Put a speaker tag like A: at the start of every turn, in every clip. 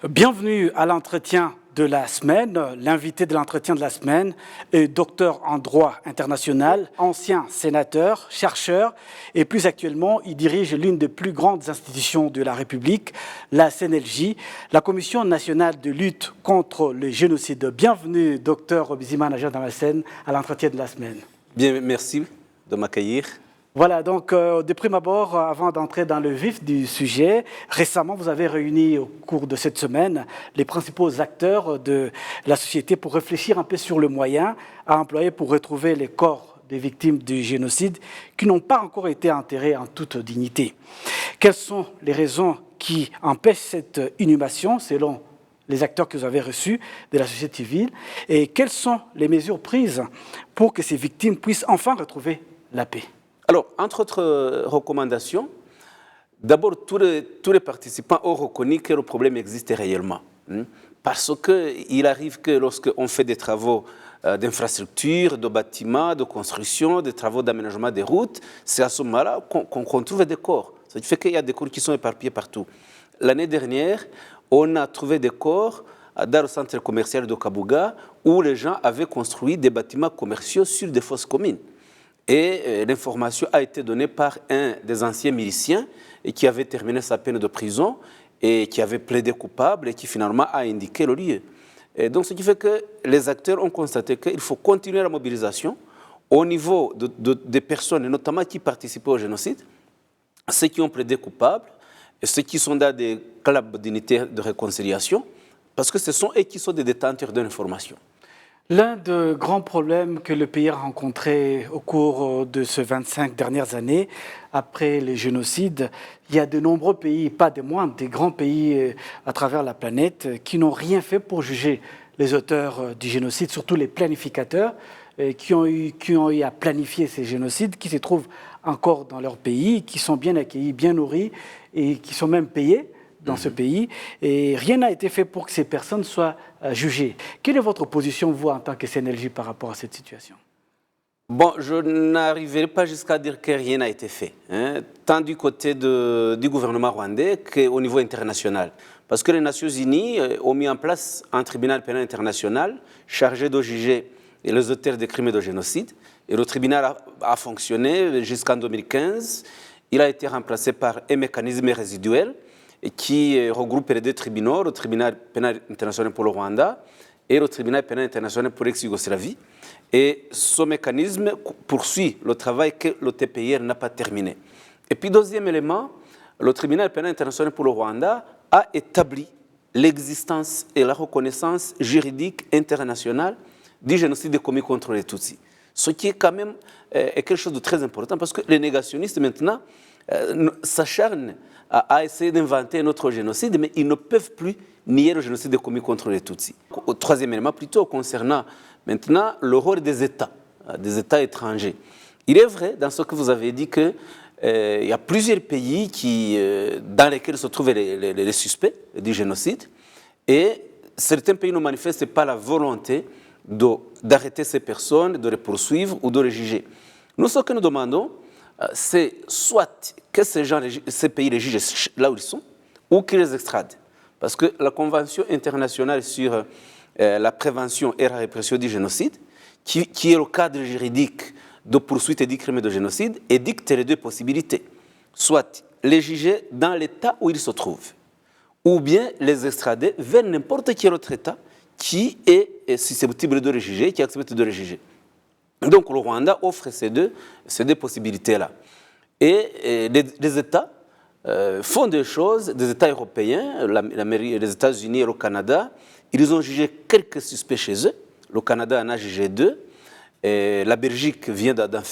A: Bienvenue à l'entretien de la semaine. L'invité de l'entretien de la semaine est docteur en droit international, ancien sénateur, chercheur et plus actuellement, il dirige l'une des plus grandes institutions de la République, la CNLJ, la Commission nationale de lutte contre le génocide. Bienvenue, docteur Bizimana Aja Damascène, à l'entretien de la semaine.
B: Bien, merci de m'accueillir.
A: Voilà, donc de prime abord, avant d'entrer dans le vif du sujet, récemment vous avez réuni au cours de cette semaine les principaux acteurs de la société pour réfléchir un peu sur le moyen à employer pour retrouver les corps des victimes du génocide qui n'ont pas encore été enterrés en toute dignité. Quelles sont les raisons qui empêchent cette inhumation selon les acteurs que vous avez reçus de la société civile et quelles sont les mesures prises pour que ces victimes puissent enfin retrouver la paix?
B: Alors, entre autres recommandations, d'abord, tous les participants ont reconnu que le problème existe réellement. Parce qu'il arrive que lorsqu'on fait des travaux d'infrastructure, de bâtiments, de construction, des travaux d'aménagement des routes, c'est à ce moment-là qu'on trouve des corps. Ça fait qu'il y a des corps qui sont éparpillés partout. L'année dernière, on a trouvé des corps dans le centre commercial de Kabuga où les gens avaient construit des bâtiments commerciaux sur des fosses communes. Et l'information a été donnée par un des anciens miliciens qui avait terminé sa peine de prison et qui avait plaidé coupable et qui finalement a indiqué le lieu. Et donc ce qui fait que les acteurs ont constaté qu'il faut continuer la mobilisation au niveau des personnes, notamment qui participaient au génocide, ceux qui ont plaidé coupable, et ceux qui sont dans des clubs d'unité de réconciliation, parce que ce sont eux qui sont des détenteurs de l'information.
A: L'un des grands problèmes que le pays a rencontré au cours de ces 25 dernières années, après le génocide, il y a de nombreux pays, pas des moindres, des grands pays à travers la planète, qui n'ont rien fait pour juger les auteurs du génocide, surtout les planificateurs qui ont eu à planifier ces génocides, qui se trouvent encore dans leur pays, qui sont bien accueillis, bien nourris et qui sont même payés dans ce pays, et rien n'a été fait pour que ces personnes soient jugées. Quelle est votre position, vous, en tant que CNLJ, par rapport à cette situation?
B: Bon, je n'arriverai pas jusqu'à dire que rien n'a été fait, tant du côté du gouvernement rwandais qu'au niveau international. Parce que les Nations Unies ont mis en place un tribunal pénal international chargé de juger les auteurs des crimes de génocide. Et le tribunal a fonctionné jusqu'en 2015. Il a été remplacé par un mécanisme résiduel qui regroupe les deux tribunaux, le tribunal pénal international pour le Rwanda et le tribunal pénal international pour l'ex-Yougoslavie. Et ce mécanisme poursuit le travail que le TPIR n'a pas terminé. Et puis, deuxième élément, le tribunal pénal international pour le Rwanda a établi l'existence et la reconnaissance juridique internationale du génocide commis contre les Tutsis. Ce qui est quand même quelque chose de très important parce que les négationnistes maintenant s'acharnent à essayer d'inventer un autre génocide, mais ils ne peuvent plus nier le génocide commis contre les Tutsis. Au troisième élément, plutôt concernant maintenant le rôle des États étrangers. Il est vrai, dans ce que vous avez dit, qu'il y a plusieurs pays dans lesquels se trouvent les suspects du génocide, et certains pays ne manifestent pas la volonté d'arrêter ces personnes, de les poursuivre ou de les juger. Nous, ce que nous demandons, c'est soit que ces pays les jugent là où ils sont, ou qu'ils les extradent. Parce que la Convention internationale sur la prévention et la répression du génocide, qui est le cadre juridique de poursuite et du crime de génocide, édicte les deux possibilités. Soit les juger dans l'État où ils se trouvent, ou bien les extrader vers n'importe quel autre État qui est susceptible de les juger, qui accepte de les juger. Donc le Rwanda offre ces deux possibilités-là. Et les États font des choses, des États européens, les États-Unis et le Canada, ils ont jugé quelques suspects chez eux. Le Canada en a jugé 2. Et la Belgique vient d'en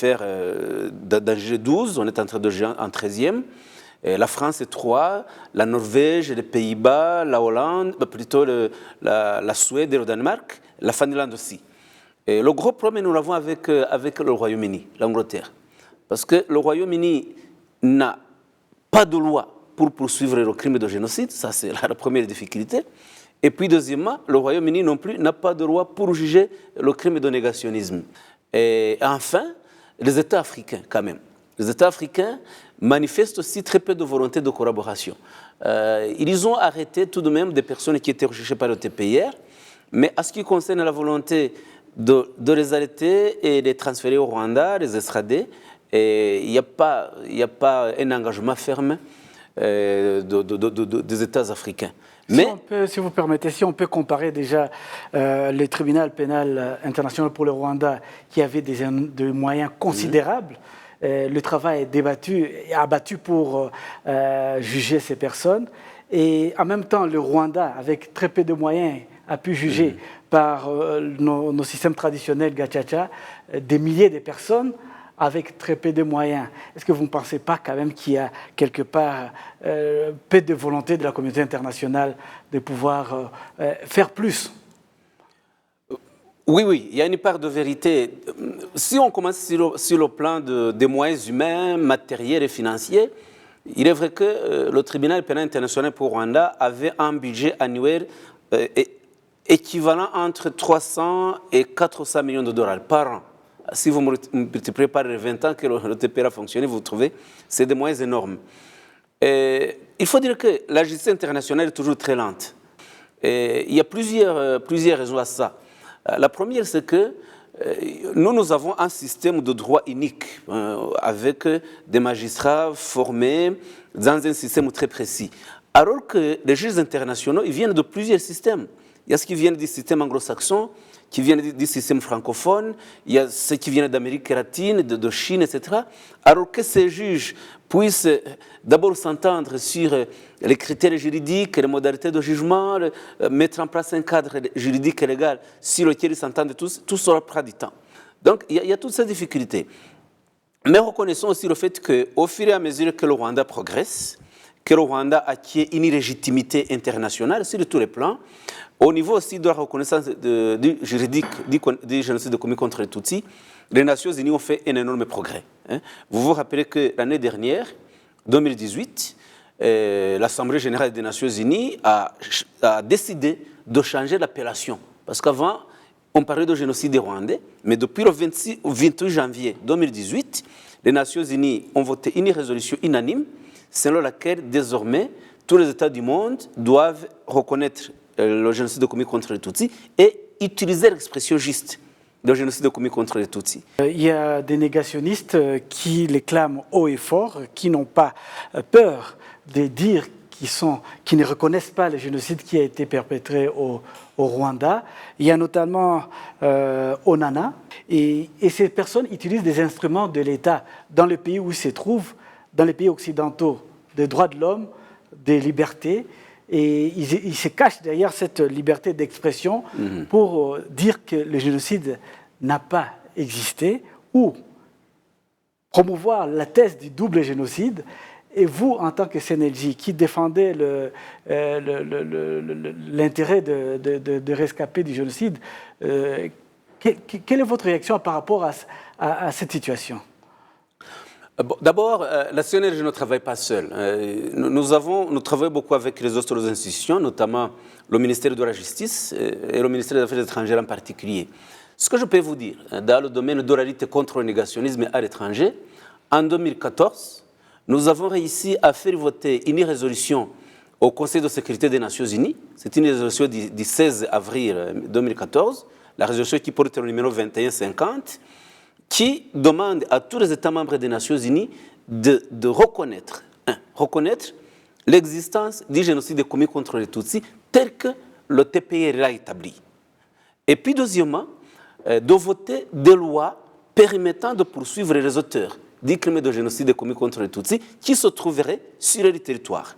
B: juger 12, on est en train de juger en 13e. Et la France est 3, la Norvège, les Pays-Bas, la Hollande, plutôt la Suède et le Danemark, la Finlande aussi. Et le gros problème, nous l'avons avec le Royaume-Uni, l'Angleterre. Parce que le Royaume-Uni n'a pas de loi pour poursuivre le crime de génocide, ça c'est la première difficulté. Et puis deuxièmement, le Royaume-Uni non plus n'a pas de loi pour juger le crime de négationnisme. Et enfin, les États africains quand même. Les États africains manifestent aussi très peu de volonté de collaboration. ils ont arrêté tout de même des personnes qui étaient recherchées par le TPIR, mais à ce qui concerne la volonté de les arrêter et de les transférer au Rwanda, les extrader, il n'y a pas un engagement ferme des États africains.
A: Mais si vous permettez, si on peut comparer déjà le tribunal pénal international pour le Rwanda, qui avait des moyens considérables, le travail est débattu et abattu pour juger ces personnes, et en même temps le Rwanda, avec très peu de moyens, a pu juger par nos systèmes traditionnels gachacha des milliers de personnes avec très peu de moyens. Est-ce que vous ne pensez pas quand même qu'il y a quelque part peu de volonté de la communauté internationale de pouvoir faire plus?
B: Oui, il y a une part de vérité. Si on commence sur le plan des moyens humains, matériels et financiers, il est vrai que le tribunal pénal international pour Rwanda avait un budget annuel équivalent entre 300 et 400 millions de dollars par an. Si vous multipliez par les 20 ans que le TPR a fonctionné, vous trouvez, c'est des moyens énormes. Il faut dire que la justice internationale est toujours très lente. Il y a plusieurs raisons à ça. La première, c'est que nous avons un système de droit unique, avec des magistrats formés dans un système très précis. Alors que les juges internationaux, ils viennent de plusieurs systèmes. Il y a ceux qui viennent du système anglo-saxon, qui viennent du système francophone, il y a ceux qui viennent d'Amérique latine, de Chine, etc. Alors que ces juges puissent d'abord s'entendre sur les critères juridiques, les modalités de jugement, mettre en place un cadre juridique et légal sur lequel ils s'entendent tous, tout cela prend du temps. Donc il y a toutes ces difficultés. Mais reconnaissons aussi le fait qu'au fur et à mesure que le Rwanda progresse, que le Rwanda acquiert une légitimité internationale sur tous les plans, au niveau aussi de la reconnaissance du juridique du génocide commis contre les Tutsis, les Nations Unies ont fait un énorme progrès. Vous vous rappelez que l'année dernière, 2018, l'Assemblée générale des Nations Unies a décidé de changer l'appellation. Parce qu'avant, on parlait de génocide rwandais, mais depuis le 28 janvier 2018, les Nations Unies ont voté une résolution unanime selon laquelle, désormais, tous les États du monde doivent reconnaître le génocide commis contre les Tutsis et utiliser l'expression juste de génocide commis contre les Tutsis.
A: Il y a des négationnistes qui les clament haut et fort, qui n'ont pas peur de dire qui ne reconnaissent pas le génocide qui a été perpétré au Rwanda. Il y a notamment Onana, et ces personnes utilisent des instruments de l'État dans le pays où ils se trouvent, dans les pays occidentaux, des droits de l'homme, des libertés, et ils se cachent derrière cette liberté d'expression pour dire que le génocide n'a pas existé ou promouvoir la thèse du double génocide. Et vous, en tant que CNLJ, qui défendez l'intérêt de rescapés du génocide, quelle est votre réaction par rapport à cette situation?
B: D'abord, la CNLJ ne travaille pas seule. Nous travaillons beaucoup avec les autres institutions, notamment le ministère de la Justice et le ministère des Affaires étrangères en particulier. Ce que je peux vous dire, dans le domaine de la lutte contre le négationnisme à l'étranger, en 2014, nous avons réussi à faire voter une résolution au Conseil de sécurité des Nations Unies. C'est une résolution du 16 avril 2014, la résolution qui porte le numéro 2150, qui demande à tous les États membres des Nations Unies de reconnaître l'existence du génocide commis contre les Tutsis tel que le TPR l'a établi. Et puis, deuxièmement, de voter des lois permettant de poursuivre les auteurs du crime de génocide commis contre les Tutsis qui se trouveraient sur le territoire.